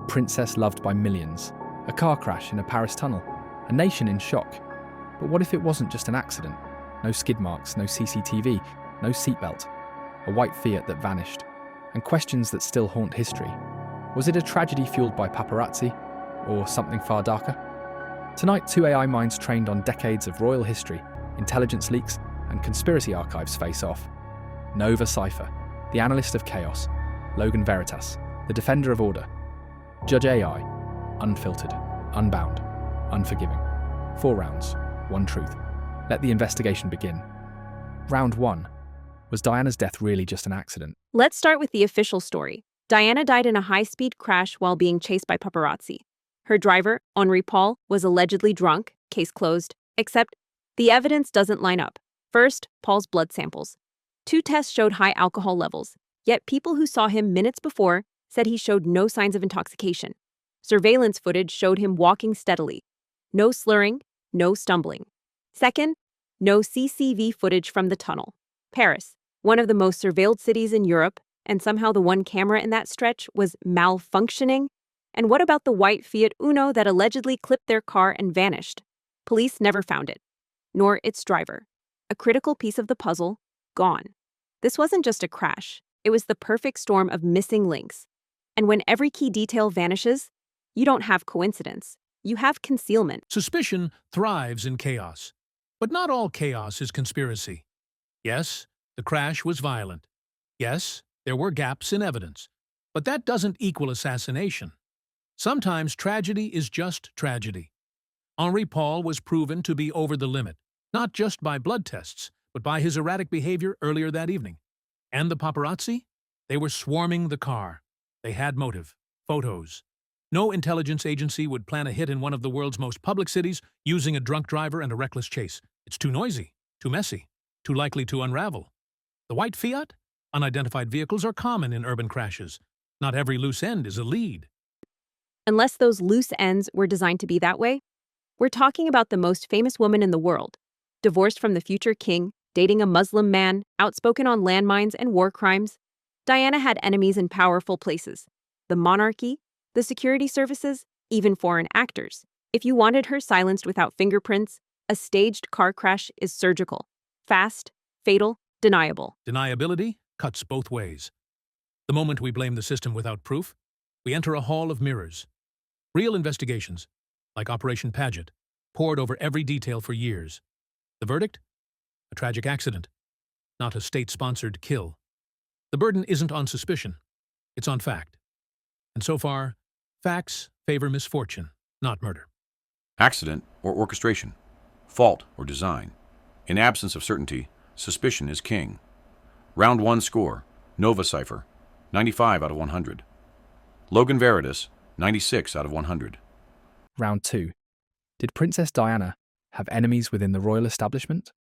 princess loved by millions, a car crash in a Paris tunnel, a nation in shock. But what if it wasn't just an accident? No skid marks, no CCTV, no seatbelt, a white Fiat that vanished, and questions that still haunt history. Was it a tragedy fueled by paparazzi, or something far darker? Tonight, two AI minds trained on decades of royal history, intelligence leaks, and conspiracy archives face off. Cipher, the analyst of chaos; Logan Veritas, the defender of order; Judge AI, Unfiltered, Unbound, Unforgiving. 4 rounds, 1 truth. Let the investigation begin. Round 1. Was Diana's death really just an accident? Let's start with the official story. Diana died in a high-speed crash while being chased by paparazzi. Her driver, Henri Paul, was allegedly drunk, case closed, except the evidence doesn't line up. First, Paul's blood samples. 2 tests showed high alcohol levels, yet people who saw him minutes before said he showed no signs of intoxication. Surveillance footage showed him walking steadily. No slurring, no stumbling. Second, no CCTV footage from the tunnel. Paris, one of the most surveilled cities in Europe, and somehow the one camera in that stretch was malfunctioning? And what about the white Fiat Uno that allegedly clipped their car and vanished? Police never found it, nor its driver. A critical piece of the puzzle, gone. This wasn't just a crash. It was the perfect storm of missing links. And when every key detail vanishes, you don't have coincidence. You have concealment. Suspicion thrives in chaos. But not all chaos is conspiracy. Yes, the crash was violent. Yes, there were gaps in evidence. But that doesn't equal assassination. Sometimes tragedy is just tragedy. Henri Paul was proven to be over the limit, not just by blood tests, but by his erratic behavior earlier that evening. And the paparazzi? They were swarming the car. They had motive, photos. No intelligence agency would plan a hit in one of the world's most public cities using a drunk driver and a reckless chase. It's too noisy, too messy, too likely to unravel. The white Fiat? Unidentified vehicles are common in urban crashes. Not every loose end is a lead. Unless those loose ends were designed to be that way. We're talking about the most famous woman in the world, divorced from the future king, dating a Muslim man, outspoken on landmines and war crimes. Diana had enemies in powerful places: the monarchy, the security services, even foreign actors. If you wanted her silenced without fingerprints, a staged car crash is surgical, fast, fatal, deniable. Deniability cuts both ways. The moment we blame the system without proof, we enter a hall of mirrors. Real investigations, like Operation Paget, pored over every detail for years. The verdict? A tragic accident, not a state-sponsored kill. The burden isn't on suspicion, it's on fact. And so far, facts favor misfortune, not murder. Accident or orchestration, fault or design. In absence of certainty, suspicion is king. Round 1 score, Cipher, 95 out of 100. Logan Veritas, 96 out of 100. Round 2. Did Princess Diana have enemies within the royal establishment?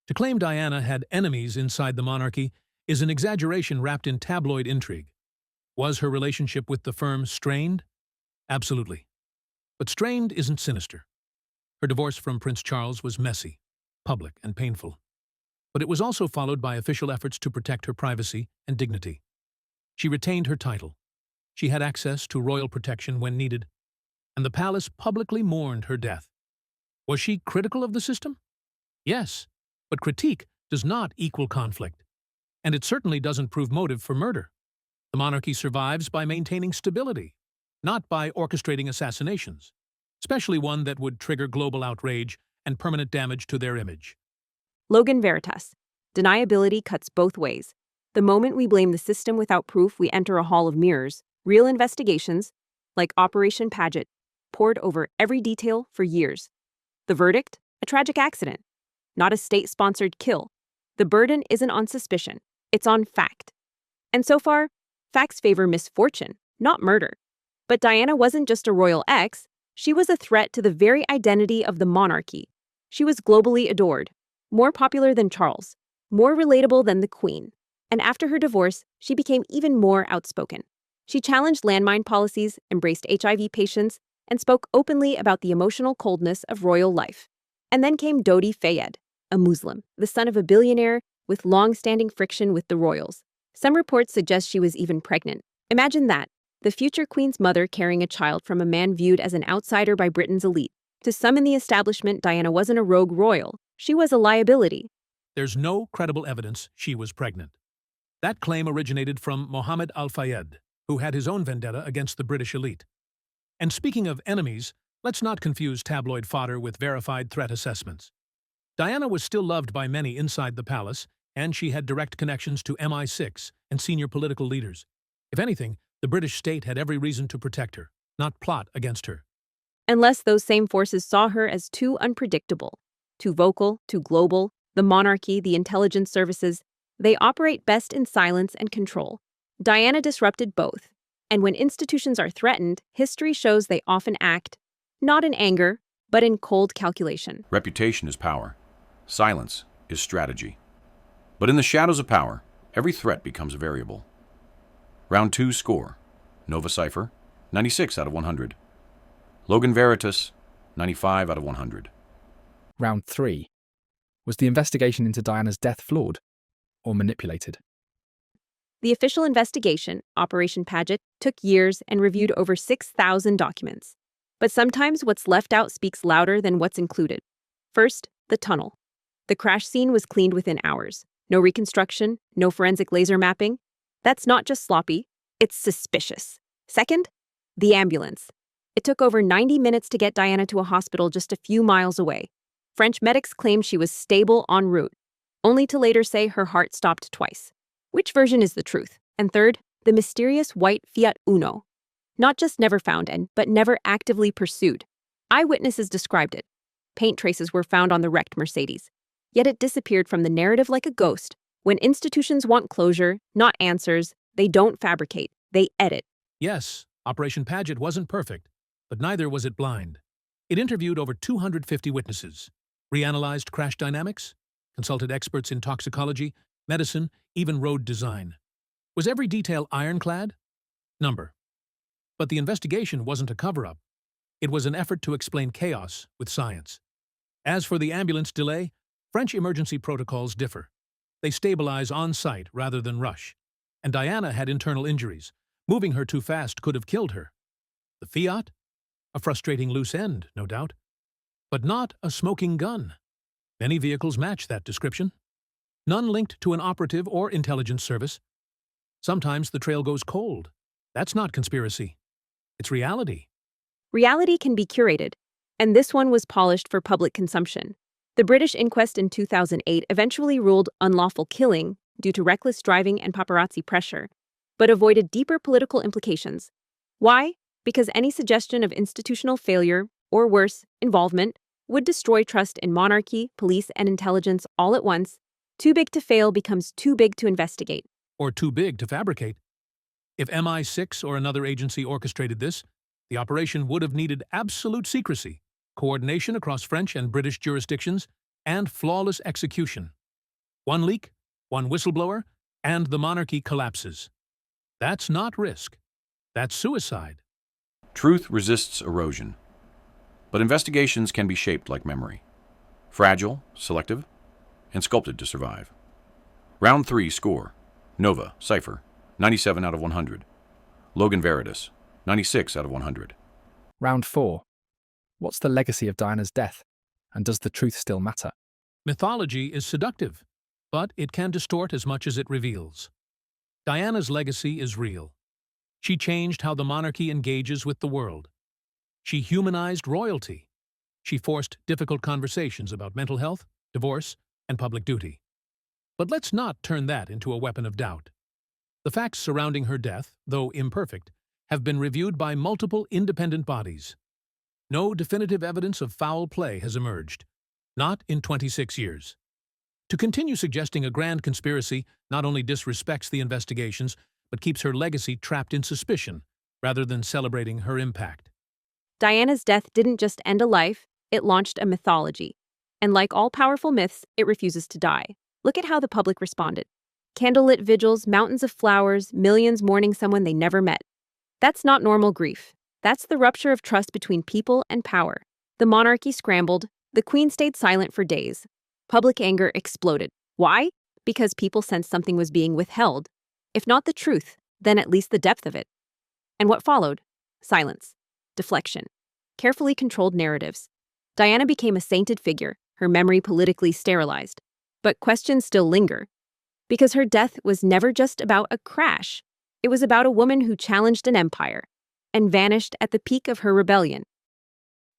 To claim Diana had enemies inside the monarchy is an exaggeration wrapped in tabloid intrigue. Was her relationship with the firm strained? Absolutely. But strained isn't sinister. Her divorce from Prince Charles was messy, public, and painful. But it was also followed by official efforts to protect her privacy and dignity. She retained her title. She had access to royal protection when needed, and the palace publicly mourned her death. Was she critical of the system? Yes, but critique does not equal conflict, and it certainly doesn't prove motive for murder. The monarchy survives by maintaining stability, not by orchestrating assassinations, especially one that would trigger global outrage and permanent damage to their image. Logan Veritas. Deniability cuts both ways. The moment we blame the system without proof, we enter a hall of mirrors. Real investigations, like Operation Paget, pored over every detail for years. The verdict? A tragic accident, not a state-sponsored kill. The burden isn't on suspicion, it's on fact. And so far, facts favor misfortune, not murder. But Diana wasn't just a royal ex, she was a threat to the very identity of the monarchy. She was globally adored, more popular than Charles, more relatable than the Queen. And after her divorce, she became even more outspoken. She challenged landmine policies, embraced HIV patients, and spoke openly about the emotional coldness of royal life. And then came Dodi Fayed, a Muslim, the son of a billionaire with long-standing friction with the royals. Some reports suggest she was even pregnant. Imagine that, the future queen's mother carrying a child from a man viewed as an outsider by Britain's elite. To some in the establishment, Diana wasn't a rogue royal. She was a liability. There's no credible evidence she was pregnant. That claim originated from Mohammed al-Fayed, who had his own vendetta against the British elite. And speaking of enemies, let's not confuse tabloid fodder with verified threat assessments. Diana was still loved by many inside the palace, and she had direct connections to MI6 and senior political leaders. If anything, the British state had every reason to protect her, not plot against her. Unless those same forces saw her as too unpredictable, too vocal, too global, the monarchy, the intelligence services, they operate best in silence and control. Diana disrupted both, and when institutions are threatened, history shows they often act, not in anger, but in cold calculation. Reputation is power. Silence is strategy. But in the shadows of power, every threat becomes a variable. Round 2 score. Nova Cipher, 96 out of 100. Logan Veritas, 95 out of 100. Round 3. Was the investigation into Diana's death flawed or manipulated? The official investigation, Operation Paget, took years and reviewed over 6,000 documents. But sometimes what's left out speaks louder than what's included. First, the tunnel. The crash scene was cleaned within hours. No reconstruction, no forensic laser mapping. That's not just sloppy, it's suspicious. Second, the ambulance. It took over 90 minutes to get Diana to a hospital just a few miles away. French medics claimed she was stable en route, only to later say her heart stopped twice. Which version is the truth? And third, the mysterious white Fiat Uno. Not just never found but never actively pursued. Eyewitnesses described it. Paint traces were found on the wrecked Mercedes. Yet it disappeared from the narrative like a ghost. When institutions want closure, not answers, they don't fabricate, they edit. Yes, Operation Paget wasn't perfect, but neither was it blind. It interviewed over 250 witnesses, reanalyzed crash dynamics, consulted experts in toxicology, medicine, even road design. Was every detail ironclad? Number. But the investigation wasn't a cover-up. It was an effort to explain chaos with science. As for the ambulance delay, French emergency protocols differ. They stabilize on-site rather than rush. And Diana had internal injuries. Moving her too fast could have killed her. The Fiat? A frustrating loose end, no doubt. But not a smoking gun. Many vehicles match that description. None linked to an operative or intelligence service. Sometimes the trail goes cold. That's not conspiracy. It's reality. Reality can be curated, and this one was polished for public consumption. The British inquest in 2008 eventually ruled unlawful killing due to reckless driving and paparazzi pressure, but avoided deeper political implications. Why? Because any suggestion of institutional failure, or worse, involvement, would destroy trust in monarchy, police, and intelligence all at once. Too big to fail becomes too big to investigate. Or too big to fabricate. If MI6 or another agency orchestrated this, the operation would have needed absolute secrecy, coordination across French and British jurisdictions, and flawless execution. One leak, one whistleblower, and the monarchy collapses. That's not risk. That's suicide. Truth resists erosion. But investigations can be shaped like memory. Fragile, selective, and sculpted to survive. Round 3 score. Nova, Cipher, 97 out of 100. Logan Veritas, 96 out of 100. Round 4. What's the legacy of Diana's death? And does the truth still matter? Mythology is seductive, but it can distort as much as it reveals. Diana's legacy is real. She changed how the monarchy engages with the world. She humanized royalty. She forced difficult conversations about mental health, divorce, and public duty. But let's not turn that into a weapon of doubt. The facts surrounding her death, though imperfect, have been reviewed by multiple independent bodies. No definitive evidence of foul play has emerged, not in 26 years. To continue suggesting a grand conspiracy not only disrespects the investigations, but keeps her legacy trapped in suspicion, rather than celebrating her impact. Diana's death didn't just end a life, it launched a mythology. And like all powerful myths, it refuses to die. Look at how the public responded. Candlelit vigils, mountains of flowers, millions mourning someone they never met. That's not normal grief. That's the rupture of trust between people and power. The monarchy scrambled. The queen stayed silent for days. Public anger exploded. Why? Because people sensed something was being withheld. If not the truth, then at least the depth of it. And what followed? Silence. Deflection. Carefully controlled narratives. Diana became a sainted figure, her memory politically sterilized. But questions still linger. Because her death was never just about a crash. It was about a woman who challenged an empire and vanished at the peak of her rebellion.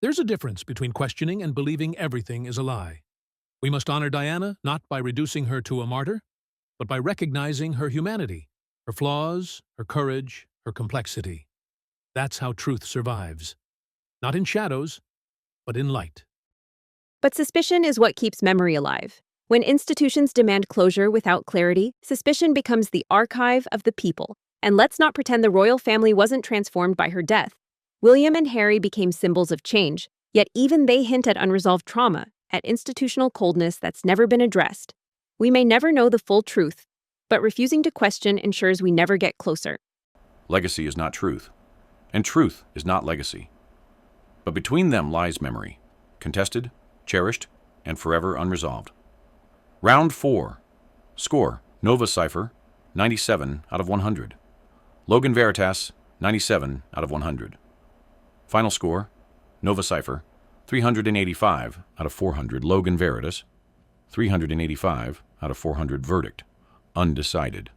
There's a difference between questioning and believing everything is a lie. We must honor Diana not by reducing her to a martyr, but by recognizing her humanity, her flaws, her courage, her complexity. That's how truth survives. Not in shadows, but in light. But suspicion is what keeps memory alive. When institutions demand closure without clarity, suspicion becomes the archive of the people. And let's not pretend the royal family wasn't transformed by her death. William and Harry became symbols of change, yet even they hint at unresolved trauma, at institutional coldness that's never been addressed. We may never know the full truth, but refusing to question ensures we never get closer. Legacy is not truth, and truth is not legacy. But between them lies memory, contested, cherished, and forever unresolved. Round 4. Score, Nova Cipher, 97 out of 100. Logan Veritas, 97 out of 100. Final score, Nova Cipher, 385 out of 400. Logan Veritas, 385 out of 400. Verdict, undecided.